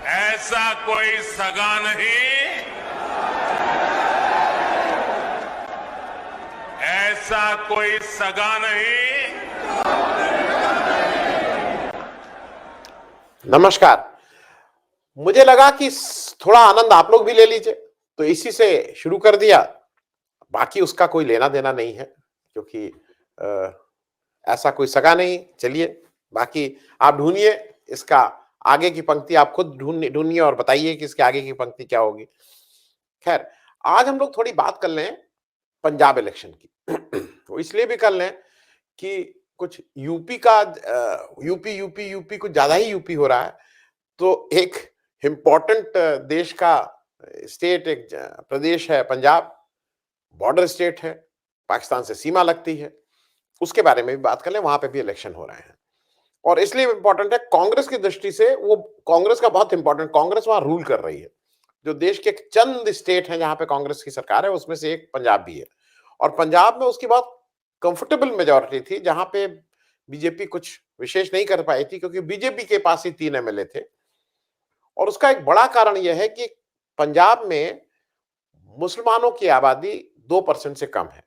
ऐसा कोई सगा नहीं, ऐसा कोई सगा नहीं। नमस्कार। मुझे लगा कि थोड़ा आनंद आप लोग भी ले लीजिए, तो इसी से शुरू कर दिया। बाकी उसका कोई लेना देना नहीं है, क्योंकि ऐसा कोई सगा नहीं। चलिए, बाकी आप ढूंढिए इसका आगे की पंक्ति, आप खुद ढूंढिए और बताइए कि इसके आगे की पंक्ति क्या होगी। खैर, आज हम लोग थोड़ी बात कर लें पंजाब इलेक्शन की। तो इसलिए भी कर लें कि कुछ यूपी का यूपी कुछ ज्यादा ही यूपी हो रहा है। तो एक इम्पोर्टेंट देश का स्टेट, एक प्रदेश है पंजाब, बॉर्डर स्टेट है, पाकिस्तान से सीमा लगती है, उसके बारे में भी बात कर लें। वहां पे भी इलेक्शन हो रहे हैं और इसलिए इंपॉर्टेंट है कांग्रेस की दृष्टि से। वो कांग्रेस का बहुत इंपॉर्टेंट, कांग्रेस वहां रूल कर रही है। जो देश के चंद स्टेट हैं जहां पे कांग्रेस की सरकार है, उसमें से एक पंजाब भी है। और पंजाब में उसकी बहुत कंफर्टेबल मेजोरिटी थी, जहां पे बीजेपी कुछ विशेष नहीं कर पाई थी, क्योंकि बीजेपी के पास ही 3 एमएलए थे। और उसका एक बड़ा कारण यह है कि पंजाब में मुसलमानों की आबादी 2% से कम है।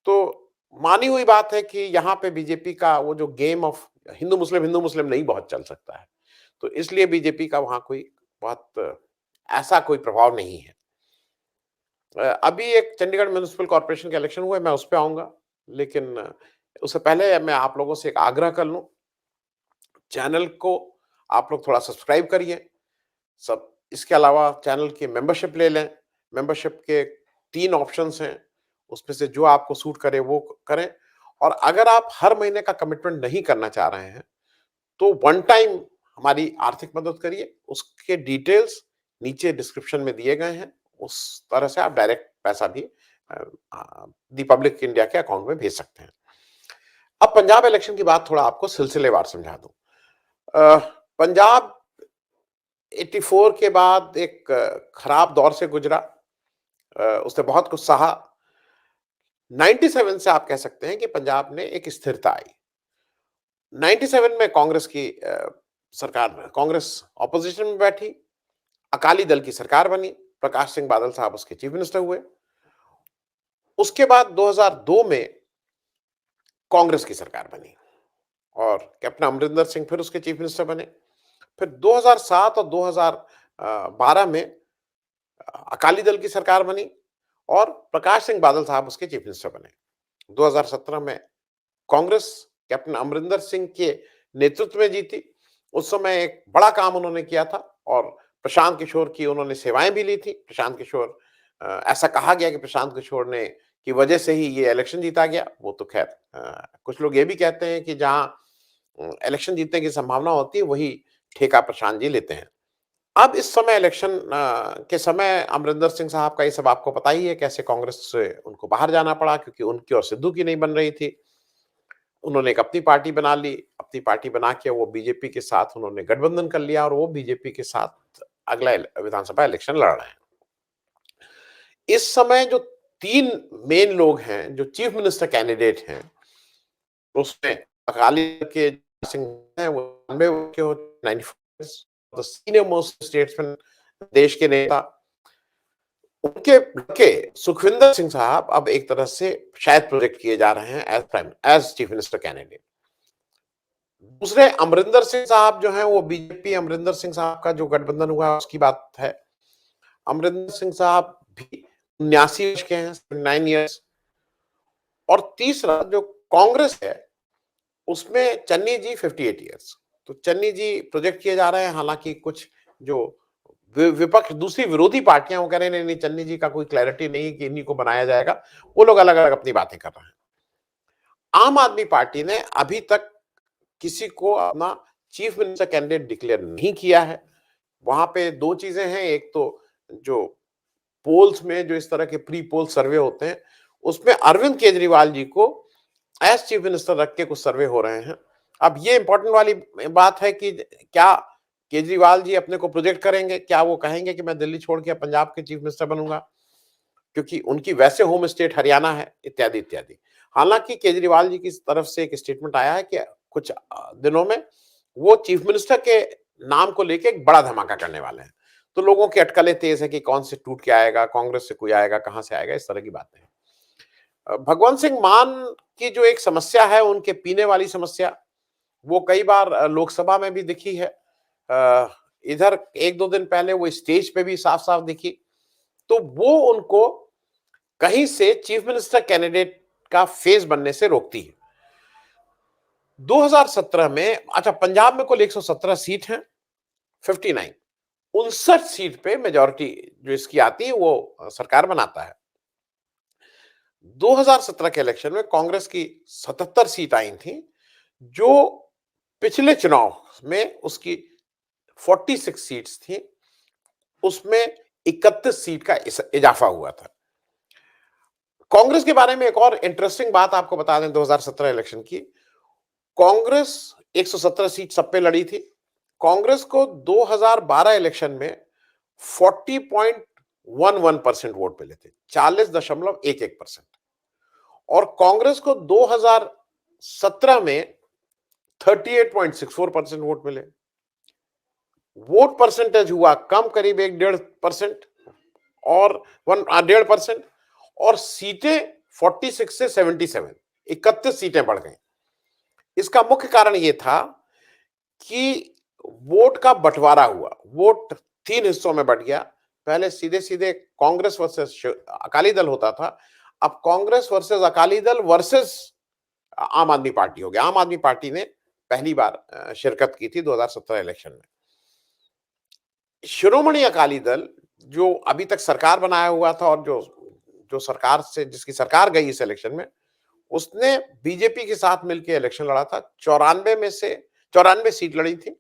तो मानी हुई बात है कि यहाँ पे बीजेपी का वो जो गेम ऑफ हिंदू मुस्लिम नहीं बहुत चल सकता है। तो इसलिए बीजेपी का वहां कोई बहुत ऐसा कोई प्रभाव नहीं है। अभी एक चंडीगढ़ म्युनिसिपल कॉर्पोरेशन के इलेक्शन हुए, मैं उस पर आऊंगा, लेकिन उससे पहले मैं आप लोगों से एक आग्रह कर लूं, चैनल को आप लोग थोड़ा सब्सक्राइब करिए। सब इसके अलावा चैनल की मेंबरशिप ले लें। मेंबरशिप के 3 ऑप्शंस हैं, उसमें से जो आपको सूट करे वो करें। और अगर आप हर महीने का कमिटमेंट नहीं करना चाह रहे हैं, तो वन टाइम हमारी आर्थिक मदद करिए। उसके डिटेल्स नीचे डिस्क्रिप्शन में दिए गए हैं। उस तरह से आप डायरेक्ट पैसा भी दी पब्लिक इंडिया के अकाउंट में भेज सकते हैं। अब पंजाब इलेक्शन की बात थोड़ा आपको सिलसिलेवार समझा दूं। पंजाब 84 के बाद एक खराब दौर से गुजरा। उसने बहुत कुछ सहा। 97 से आप कह सकते हैं कि पंजाब ने एक स्थिरता आई। 97 में कांग्रेस की सरकार, कांग्रेस ऑपोजिशन में बैठी, अकाली दल की सरकार बनी, प्रकाश सिंह बादल साहब उसके चीफ मिनिस्टर हुए। उसके बाद 2002 में कांग्रेस की सरकार बनी और कैप्टन अमरिंदर सिंह फिर उसके चीफ मिनिस्टर बने। फिर 2007 और 2012 में अकाली दल की सरकार बनी और प्रकाश सिंह बादल साहब उसके चीफ मिनिस्टर बने। 2017 में कांग्रेस कैप्टन अमरिंदर सिंह के नेतृत्व में जीती। उस समय एक बड़ा काम उन्होंने किया था और प्रशांत किशोर की उन्होंने सेवाएं भी ली थी। प्रशांत किशोर, ऐसा कहा गया कि प्रशांत किशोर ने की वजह से ही ये इलेक्शन जीता गया। वो तो खैर, कुछ लोग ये भी कहते हैं कि जहां इलेक्शन जीतने की संभावना होती है वही ठेका प्रशांत जी लेते हैं। अब इस समय इलेक्शन के समय अमरिंदर सिंह साहब का ये सब आपको पता ही है, कैसे कांग्रेस से उनको बाहर जाना पड़ा, क्योंकि उनकी और सिद्धू की नहीं बन रही थी। उन्होंने एक अपनी पार्टी बना ली। अपनी पार्टी बना के वो बीजेपी के साथ उन्होंने गठबंधन कर लिया और वो बीजेपी के साथ अगला विधानसभा इलेक्शन लड़ रहे हैं। इस समय जो 3 मेन लोग हैं जो चीफ मिनिस्टर कैंडिडेट हैं, उसमें अकाली के सिंह हैं, वो 92 के हो, 94 सीनियर मोस्ट स्टेट्समैन, देश के नेता। उनके लड़के सुखविंदर सिंह साहब अब एक तरह से शायद प्रोजेक्ट किए जा रहे हैं एज चीफ मिनिस्टर कैंडिडेट। दूसरे अमरिंदर सिंह साहब जो हैं, वो बीजेपी अमरिंदर सिंह साहब का जो गठबंधन हुआ उसकी बात है। अमरिंदर सिंह साहब भी 79 वर्ष के हैं, 9 इयर्स। और तीसरा जो कांग्रेस है, उसमें चन्नी जी 58 इयर्स। तो चन्नी जी प्रोजेक्ट किए जा रहे हैं। हालांकि कुछ जो विपक्ष, दूसरी विरोधी पार्टियां, वो कह रहे हैं नहीं, चन्नी जी का कोई क्लैरिटी नहीं कि इन्हीं को बनाया जाएगा। वो लोग अलग अलग अपनी बातें कर रहे हैं। आम आदमी पार्टी ने अभी तक किसी को अपना चीफ मिनिस्टर कैंडिडेट डिक्लेयर नहीं किया है। वहां पे 2 चीजें हैं। एक तो जो पोल्स में जो इस तरह के प्री पोल सर्वे होते हैं, उसमें अरविंद केजरीवाल जी को एज चीफ मिनिस्टर रख के कुछ सर्वे हो रहे हैं। अब ये इंपॉर्टेंट वाली बात है कि क्या केजरीवाल जी अपने को प्रोजेक्ट करेंगे, क्या वो कहेंगे कि मैं दिल्ली छोड़ के पंजाब के चीफ मिनिस्टर बनूंगा, क्योंकि उनकी वैसे होम स्टेट हरियाणा है, इत्यादि इत्यादि। हालांकि केजरीवाल जी की तरफ से एक स्टेटमेंट आया है कि कुछ दिनों में वो चीफ मिनिस्टर के नाम को लेके एक बड़ा धमाका करने वाले हैं। तो लोगों की अटकलें तेज है कि कौन से टूट के आएगा, कांग्रेस से कोई आएगा, कहां से आएगा, इस तरह की बातें हैं। भगवंत सिंह मान की जो एक समस्या है, उनके पीने वाली समस्या, वो कई बार लोकसभा में भी दिखी है। इधर एक दो दिन पहले वो स्टेज पे भी साफ साफ दिखी। तो वो उनको कहीं से चीफ मिनिस्टर कैंडिडेट का फेस बनने से रोकती है। 2017 में, अच्छा, पंजाब में कुल 117 सीट हैं, 59, 59 सीट पे मेजॉरिटी जो इसकी आती है वो सरकार बनाता है। 2017 के इलेक्शन में कांग्रेस की 77 सीट आई थी, जो पिछले चुनाव में उसकी 46 सीट्स थी, उसमें 31 सीट का इजाफा हुआ था। कांग्रेस के बारे में एक और इंटरेस्टिंग बात आपको बता दें 2017 इलेक्शन की। कांग्रेस 117 सीट सब पे लड़ी थी। कांग्रेस को 2012 इलेक्शन में 40.11% वोट मिले थे, 40.11%। और कांग्रेस को 2017 में 38.64% वोट मिले। वोट परसेंटेज हुआ कम, करीब 1.5%, और 1.5%, और सीटें 46 से 77, 31 सीटें बढ़ गई। इसका मुख्य कारण यह था कि वोट का बंटवारा हुआ। वोट 3 हिस्सों में बंट गया। पहले सीधे सीधे कांग्रेस वर्सेस अकाली दल होता था, अब कांग्रेस वर्सेस अकाली दल वर्सेस आम आदमी पार्टी हो गया। आम आदमी पार्टी ने पहली बार शिरकत की थी 2017 इलेक्शन में। शिरोमणि अकाली दल, जो अभी तक सरकार बनाया हुआ था और जो जो सरकार से जिसकी सरकार गई इस इलेक्शन में, उसने बीजेपी के साथ मिलकर इलेक्शन लड़ा था। 94 में से 94 सीट लड़ी थी,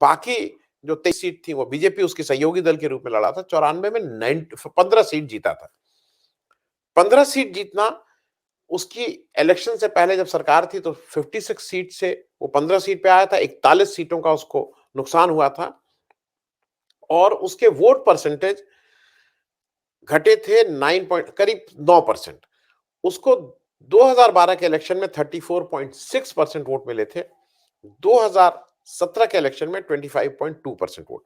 बाकी जो 23 सीट थी वो बीजेपी उसके सहयोगी दल के रूप में लड़ा था। 94 में 15 सीट जीता था। 15 सीट जीतना, उसकी इलेक्शन से पहले जब सरकार थी तो 56 सीट से वो 15 सीट पे आया था। 41 सीटों का उसको नुकसान हुआ था, और उसके वोट परसेंटेज घटे थे करीब 9%। उसको 2012 के इलेक्शन में 34.6% वोट मिले थे, 2017 के इलेक्शन में 25.2% वोट।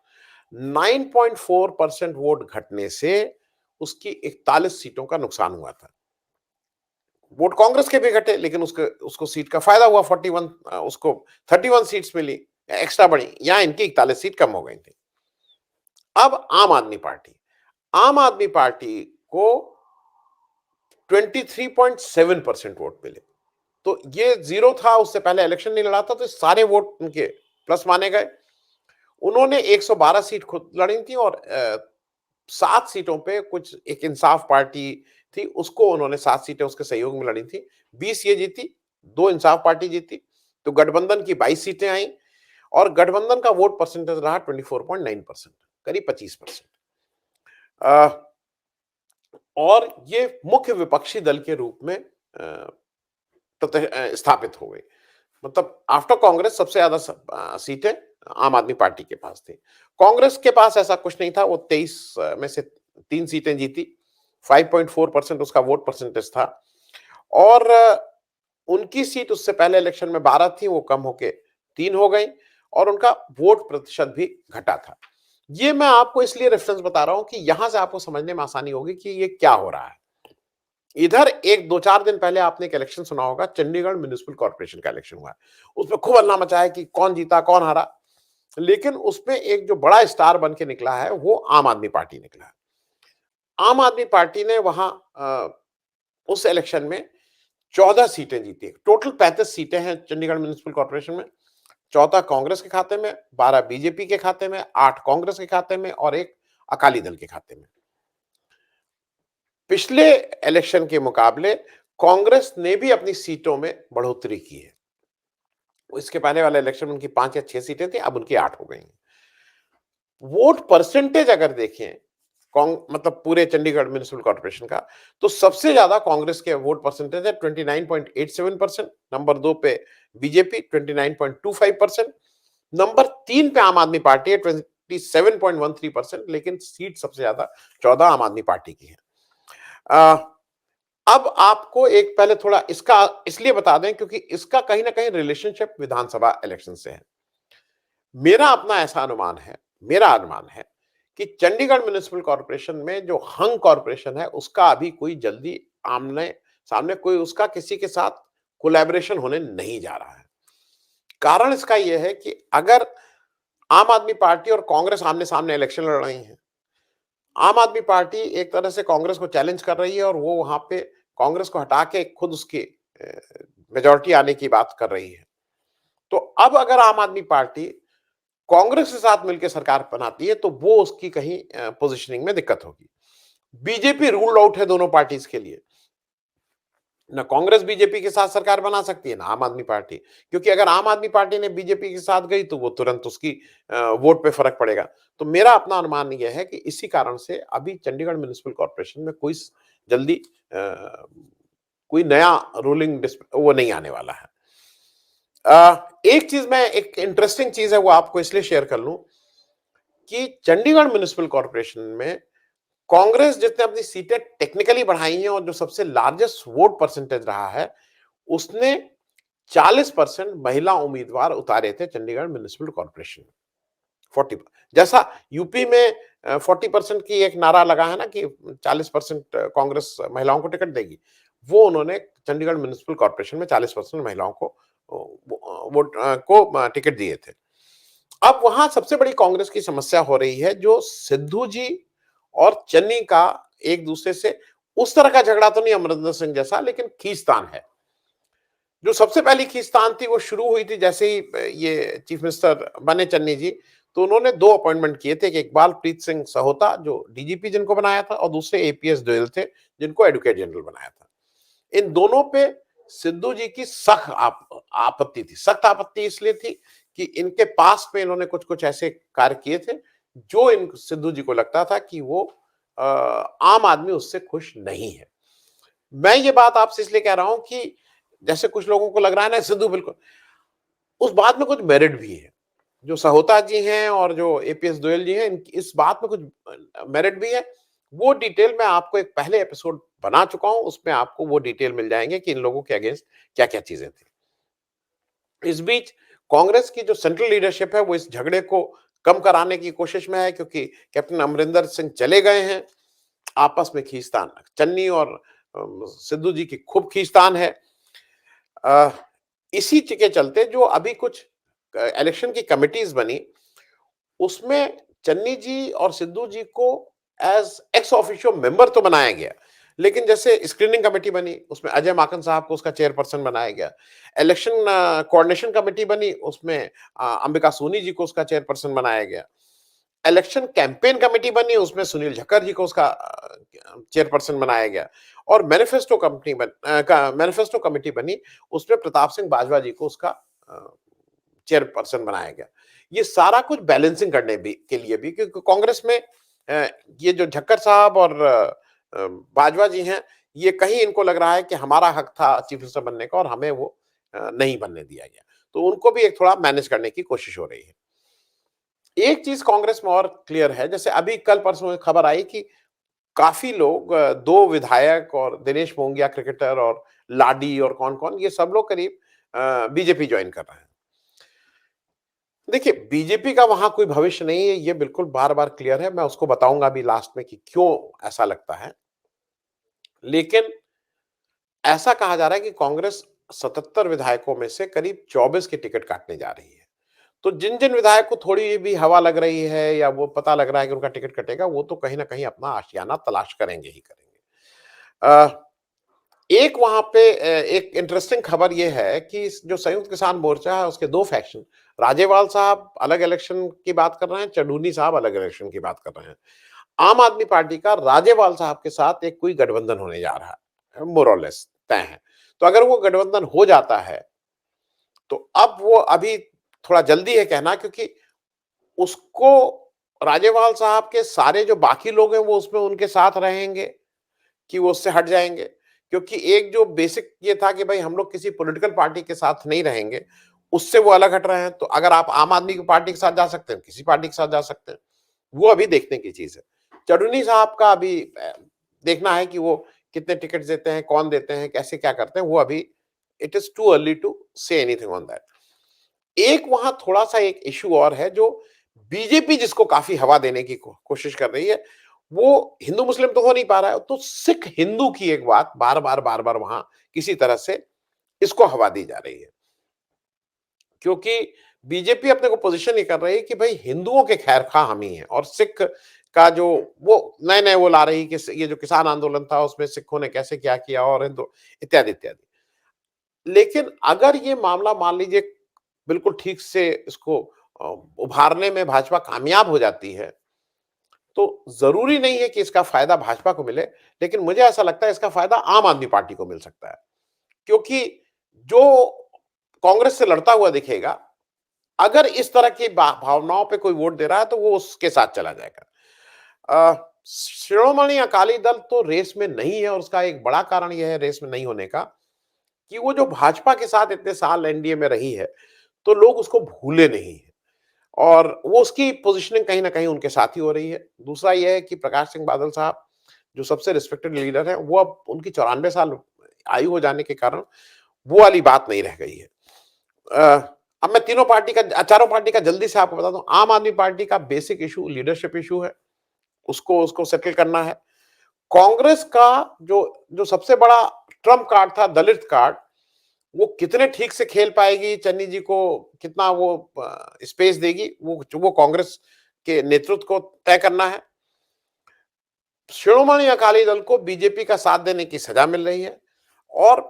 9.4% वोट घटने से उसकी 41 सीटों का नुकसान हुआ था। वोट कांग्रेस के भी घटे, लेकिन उसको सीट का फायदा हुआ। 41, उसको 31 सीट्स मिली, एक्स्ट्रा बढ़ी। यहां इनकी 41 सीट कम हो गई थी। अब आम आदमी पार्टी को 23.7% वोट मिले। तो ये जीरो था, उससे पहले इलेक्शन नहीं लड़ा था, तो सारे वोट उनके प्लस माने गए। उन्होंने 112 सीट खुद लड़ी थी, और 7 सीटों पे कुछ एक इंसाफ पार्टी थी, उसको उन्होंने 7 सीटें उसके सहयोग में लड़ी थी। 20 ये जीती, 2 इंसाफ पार्टी जीती। तो गठबंधन की 22 सीटें आई, और गठबंधन का वोट परसेंटेज रहा 24.9%, करीब 25%। और ये मुख्य विपक्षी दल के रूप में स्थापित हो गई। मतलब आफ्टर कांग्रेस सबसे ज्यादा सीटें आम आदमी पार्टी के पास थी। कांग्रेस के पास ऐसा कुछ नहीं था। वो 23 में से 3 सीटें जीती, 5.4% उसका वोट परसेंटेज था। और उनकी सीट उससे पहले इलेक्शन में 12 थी, वो कम होके 3 हो गई, और उनका वोट प्रतिशत भी घटा था। ये मैं आपको इसलिए रेफरेंस बता रहा हूं कि यहां से आपको समझने में आसानी होगी कि ये क्या हो रहा है। इधर एक 2-4 दिन पहले आपने एक इलेक्शन सुना होगा, चंडीगढ़ म्युनिसिपल कॉर्पोरेशन का इलेक्शन हुआ है। उसमें खूब हल्ला मचा है कि कौन जीता कौन हारा, लेकिन उसमें एक जो बड़ा स्टार बन के निकला है वो आम आदमी पार्टी निकला है। आम आदमी पार्टी ने वहां उस इलेक्शन में 14 सीटें जीती। टोटल 35 सीटें हैं चंडीगढ़ म्युनिसिपल कॉर्पोरेशन में। 14 कांग्रेस के खाते में, 12 बीजेपी के खाते में, 8 कांग्रेस के खाते में, और 1 अकाली दल के खाते में। पिछले इलेक्शन के मुकाबले कांग्रेस ने भी अपनी सीटों में बढ़ोतरी की है। इसके पहले वाले इलेक्शन में उनकी 5 या 6 सीटें थी, अब उनकी 8 हो गई हैं। वोट परसेंटेज अगर देखें मतलब पूरे चंडीगढ़ म्युनिसिपल कॉर्पोरेशन का, तो सबसे ज्यादा कांग्रेस के वोट परसेंटेज है 29.87%। नंबर 2 पे बीजेपी 29.25%। नंबर 3 पे आम आदमी पार्टी है 27.13%, लेकिन सीट सबसे ज्यादा 14 आम आदमी पार्टी की है। अब आपको एक पहले थोड़ा इसका इसलिए बता दें क्योंकि इसका कहीं ना कहीं रिलेशनशिप विधानसभा इलेक्शन से है। मेरा अपना ऐसा अनुमान है, मेरा अनुमान है कि चंडीगढ़ म्युनिसिपल कॉर्पोरेशन में जो हंग कॉर्पोरेशन है, उसका अभी कोई जल्दी आमने-सामने कोई उसका किसी के साथ कोलैबोरेशन होने नहीं जा रहा है। कारण इसका यह है कि अगर आम आदमी पार्टी और कांग्रेस आमने-सामने इलेक्शन लड़ रही हैं, आम आदमी पार्टी एक तरह से कांग्रेस को चैलेंज कर रही है और वो वहां पे कांग्रेस को हटा के खुद उसकी मेजॉरिटी आने की बात कर रही है। तो अब अगर आम आदमी पार्टी कांग्रेस के साथ मिलकर सरकार बनाती है तो वो उसकी कहीं पोजीशनिंग में दिक्कत होगी। बीजेपी रूल्ड आउट है दोनों पार्टीज के लिए। ना कांग्रेस बीजेपी के साथ सरकार बना सकती है ना आम आदमी पार्टी, क्योंकि अगर आम आदमी पार्टी ने बीजेपी के साथ गई तो वो तुरंत उसकी वोट पे फर्क पड़ेगा। तो मेरा अपना अनुमान यह है कि इसी कारण से अभी चंडीगढ़ म्युनिसिपल कॉर्पोरेशन में कोई जल्दी कोई नया रूलिंग वो नहीं आने वाला है। एक चीज मैं एक इंटरेस्टिंग चीज है वो आपको इसलिए शेयर कर लूं कि चंडीगढ़ म्युनिसिपल कॉर्पोरेशन में कांग्रेस जितने अपनी सीटें टेक्निकली बढ़ाई हैं और जो सबसे लार्जेस्ट वोट परसेंटेज रहा है, उसने 40% महिला उम्मीदवार उतारे थे चंडीगढ़ म्युनिसिपल कॉर्पोरेशन में। 40 जैसा यूपी में 40% की एक नारा लगा है ना कि 40% कांग्रेस महिलाओं को टिकट देगी, वो उन्होंने चंडीगढ़ म्युनिसिपल कॉर्पोरेशन में 40% महिलाओं को वोट को टिकट दिए थे। अब वहां सबसे बड़ी कांग्रेस की समस्या हो रही है जो सिद्धू जी और चन्नी का एक दूसरे से उस तरह का झगड़ा तो नहीं अमरिंदर सिंह जैसा, लेकिन खींचतान है। जो सबसे पहली खींचतान थी वो शुरू हुई थी जैसे ही ये चीफ मिनिस्टर बने चन्नी जी, तो उन्होंने दो अपॉइंटमेंट किए थे कि इकबाल प्रीत सिंह सहोता जो डीजीपी जिनको बनाया था और दूसरे एपीएस गोयल थे जिनको एडवोकेट जनरल बनाया था। इन दोनों पे सिद्धू जी की सख्त आपत्ति थी। सख्त आपत्ति इसलिए थी कि इनके पास में इन्होंने कुछ कुछ ऐसे कार्य किए थे जो इन सिद्धू जी को लगता था कि वो आम आदमी उससे खुश नहीं है। मैं ये बात आपसे इसलिए कह रहा हूं कि जैसे कुछ लोगों को लग रहा है ना सिद्धू बिल्कुल, उस बात में कुछ मेरिट भी है। जो सहोता जी हैं और जो एपीएस गोयल जी हैं, इस बात में कुछ मेरिट भी है। वो डिटेल मैं आपको एक पहले एपिसोड बना चुका हूं, उसमें आपको वो डिटेल मिल जाएंगे कि इन लोगों के अगेंस्ट क्या-क्या चीजें थी। इस बीच कांग्रेस की जो सेंट्रल लीडरशिप है वो इस झगड़े को कम कराने की कोशिश में है क्योंकि कैप्टन अमरिंदर सिंह चले गए हैं। आपस में खींचतान चन्नी और सिद्धू जी की खूब खींचतान है। अ, इसी के चलते जो अभी कुछ इलेक्शन की कमिटीज बनी, उसमें चन्नी जी और सिद्धू जी को एज एक्स ऑफिशियो मेंबर तो बनाया गया, लेकिन जैसे स्क्रीनिंग कमेटी बनी उसमें अजय माकन साहब को उसका चेयरपर्सन बनाया गया। इलेक्शन कोऑर्डिनेशन कमेटी बनी उसमें अंबिका सोनी जी को उसका चेयरपर्सन बनाया गया। इलेक्शन कैंपेन कमेटी बनी उसमें सुनील झक्कर जी को उसका चेयरपर्सन बनाया गया और मैनिफेस्टो कमेटी बनी उसमें प्रताप सिंह बाजवा जी को उसका चेयरपर्सन बनाया गया। ये सारा कुछ बैलेंसिंग करने भी के लिए भी क्योंकि कांग्रेस में ये जो झक्कर साहब और बाजवा जी हैं, ये कहीं इनको लग रहा है कि हमारा हक था चीफ मिनिस्टर बनने का और हमें वो नहीं बनने दिया गया, तो उनको भी एक थोड़ा मैनेज करने की कोशिश हो रही है। एक चीज कांग्रेस में और क्लियर है, जैसे अभी कल परसों खबर आई कि काफी लोग दो विधायक और दिनेश मोंगिया क्रिकेटर और लाडी और कौन कौन ये सब लोग करीब बीजेपी ज्वाइन कर रहे हैं। देखिए बीजेपी का वहां कोई भविष्य नहीं है, ये बिल्कुल बार बार क्लियर है। मैं उसको बताऊंगा अभी लास्ट में कि क्यों ऐसा लगता है। लेकिन ऐसा कहा जा रहा है कि कांग्रेस 77 विधायकों में से करीब 24 की टिकट काटने जा रही है। तो जिन जिन विधायक को थोड़ी भी हवा लग रही है या वो पता लग रहा है कि उनका टिकट कटेगा, वो तो कहीं ना कहीं अपना आशियाना तलाश करेंगे ही करेंगे। एक वहां पे एक इंटरेस्टिंग खबर ये है कि जो संयुक्त किसान मोर्चा है उसके दो फैक्शन, राजेवाल साहब अलग इलेक्शन की बात कर रहे हैं, चढ़ूनी साहब अलग इलेक्शन की बात कर रहे हैं। आम आदमी पार्टी का राजेवाल साहब के साथ एक कोई गठबंधन होने जा रहा है, मोर और लेस तय है। तो अगर वो गठबंधन हो जाता है तो अब वो अभी थोड़ा जल्दी है कहना, क्योंकि उसको राजेवाल साहब के सारे जो बाकी लोग हैं वो उसमें उनके साथ रहेंगे कि वो उससे हट जाएंगे, क्योंकि एक जो बेसिक ये था कि भाई हम लोग किसी पॉलिटिकल पार्टी के साथ नहीं रहेंगे, उससे वो अलग हट रहे हैं। तो अगर आप आम आदमी की पार्टी के साथ जा सकते हैं, किसी पार्टी के साथ जा सकते हैं, वो अभी देखने की चीज है। चढ़ूनी साहब का अभी देखना है कि वो कितने टिकट देते हैं, कौन देते हैं, कैसे क्या करते हैं, वो अभी it is too early to say anything on that. एक वहां थोड़ा सा एक इश्यू और है जो बीजेपी जिसको काफी हवा देने की कोशिश कर रही है, वो हिंदू मुस्लिम तो हो नहीं पा रहा है, तो सिख हिंदू की एक बात बार बार वहां किसी तरह से इसको हवा दी जा रही है, क्योंकि बीजेपी अपने को पोजीशन ये कर रही है कि भाई हिंदुओं के खैर खा हम ही हैं, और सिख का जो वो नए नए वो ला रही कि ये जो किसान आंदोलन था उसमें सिखों ने कैसे क्या किया और हिंदू इत्यादि इत्यादि। लेकिन अगर ये मामला मान लीजिए बिल्कुल ठीक से इसको उभारने में भाजपा कामयाब हो जाती है, तो जरूरी नहीं है कि इसका फायदा भाजपा को मिले, लेकिन मुझे ऐसा लगता है इसका फायदा आम आदमी पार्टी को मिल सकता है, क्योंकि जो कांग्रेस से लड़ता हुआ दिखेगा, अगर इस तरह की भावनाओं पे कोई वोट दे रहा है तो वो उसके साथ चला जाएगा। शिरोमणि अकाली दल तो रेस में नहीं है, और उसका एक बड़ा कारण यह है रेस में नहीं होने का कि वो जो भाजपा के साथ इतने साल एनडीए में रही है, तो लोग उसको भूले नहीं है, और वो उसकी पोजीशनिंग कहीं ना कहीं उनके साथ ही हो रही है। दूसरा यह है कि प्रकाश सिंह बादल साहब जो सबसे रिस्पेक्टेड लीडर हैं, वो अब उनकी 94 साल आयु हो जाने के कारण वो वाली बात नहीं रह गई है। अब मैं चारों पार्टी का जल्दी से आपको बता दूं। आम आदमी पार्टी का बेसिक इशू लीडरशिप इशू है, उसको सेटल करना है। कांग्रेस का जो जो सबसे बड़ा ट्रम्प कार्ड था, दलित कार्ड, वो कितने ठीक से खेल पाएगी, चन्नी जी को कितना वो स्पेस देगी, वो कांग्रेस के नेतृत्व को तय करना है। शिरोमणि अकाली दल को बीजेपी का साथ देने की सजा मिल रही है, और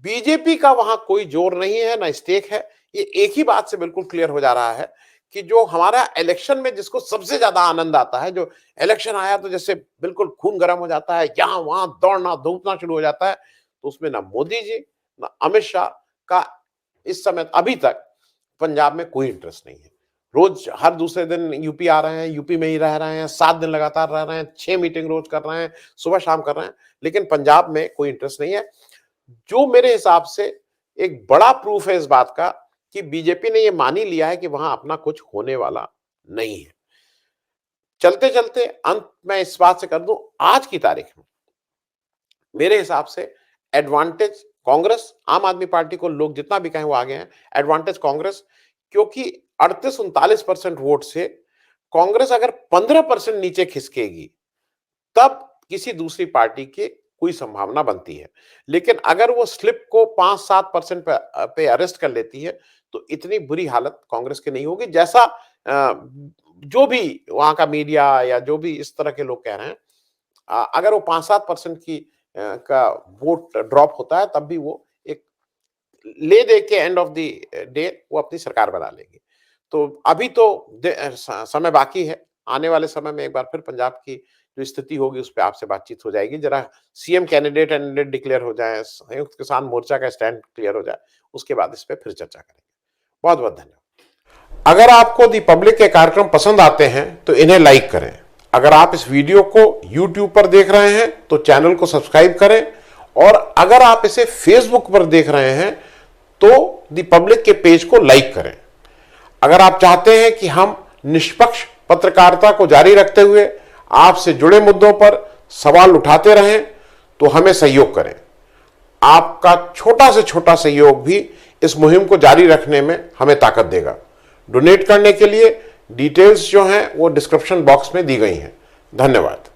बीजेपी का वहां कोई जोर नहीं है, ना स्टेक है। ये एक ही बात से बिल्कुल क्लियर हो जा रहा है कि जो हमारा इलेक्शन में जिसको सबसे ज्यादा आनंद आता है, जो इलेक्शन आया तो जैसे बिल्कुल खून गर्म हो जाता है, यहां वहां दौड़ना धूपना शुरू हो जाता है, तो उसमें ना मोदी जी ना अमित शाह का इस समय अभी तक पंजाब में कोई इंटरेस्ट नहीं है। रोज हर दूसरे दिन यूपी आ रहे हैं, यूपी में ही रह रहे हैं, 7 दिन लगातार रह रहे हैं, 6 मीटिंग रोज कर रहे हैं, सुबह शाम कर रहे हैं, लेकिन पंजाब में कोई इंटरेस्ट नहीं है। जो मेरे हिसाब से एक बड़ा प्रूफ है इस बात का कि बीजेपी ने यह मान ही लिया है कि वहां अपना कुछ होने वाला नहीं है। चलते चलते अंत में इस बात से कर दूं, आज की तारीख में मेरे हिसाब से एडवांटेज कांग्रेस, आम आदमी पार्टी को लोग जितना भी कहें वो आगे हैं, एडवांटेज कांग्रेस, क्योंकि 38-39% वोट से कांग्रेस अगर 15% नीचे खिसकेगी तब किसी दूसरी पार्टी की कोई संभावना बनती है। लेकिन अगर वो स्लिप को 5-7% पे अरेस्ट कर लेती है तो इतनी बुरी हालत कांग्रेस की नहीं होगी, जैसा जो भी वहां का मीडिया या जो भी इस तरह के लोग कह रहे हैं। अगर वो 5-7% की का वोट ड्रॉप होता है तब भी वो एक ले दे के एंड ऑफ द डे वो अपनी सरकार बना लेगी। तो अभी तो समय बाकी है, आने वाले समय में एक बार फिर पंजाब की जो स्थिति होगी उस पर आपसे बातचीत हो जाएगी। जरा सीएम कैंडिडेट डिक्लेयर हो जाए, संयुक्त किसान मोर्चा का स्टैंड क्लियर हो जाए, उसके बाद इस पर फिर चर्चा करेंगे। बहुत बहुत धन्यवाद। अगर आपको दी पब्लिक के कार्यक्रम पसंद आते हैं तो इन्हें लाइक करें। अगर आप इस वीडियो को YouTube पर देख रहे हैं तो चैनल को सब्सक्राइब करें, और अगर आप इसे Facebook पर देख रहे हैं तो दी पब्लिक के पेज को लाइक करें। अगर आप चाहते हैं कि हम निष्पक्ष पत्रकारिता को जारी रखते हुए आपसे जुड़े मुद्दों पर सवाल उठाते रहें तो हमें सहयोग करें। आपका छोटा से छोटा सहयोग भी इस मुहिम को जारी रखने में हमें ताकत देगा। डोनेट करने के लिए डिटेल्स जो हैं वो डिस्क्रिप्शन बॉक्स में दी गई हैं। धन्यवाद।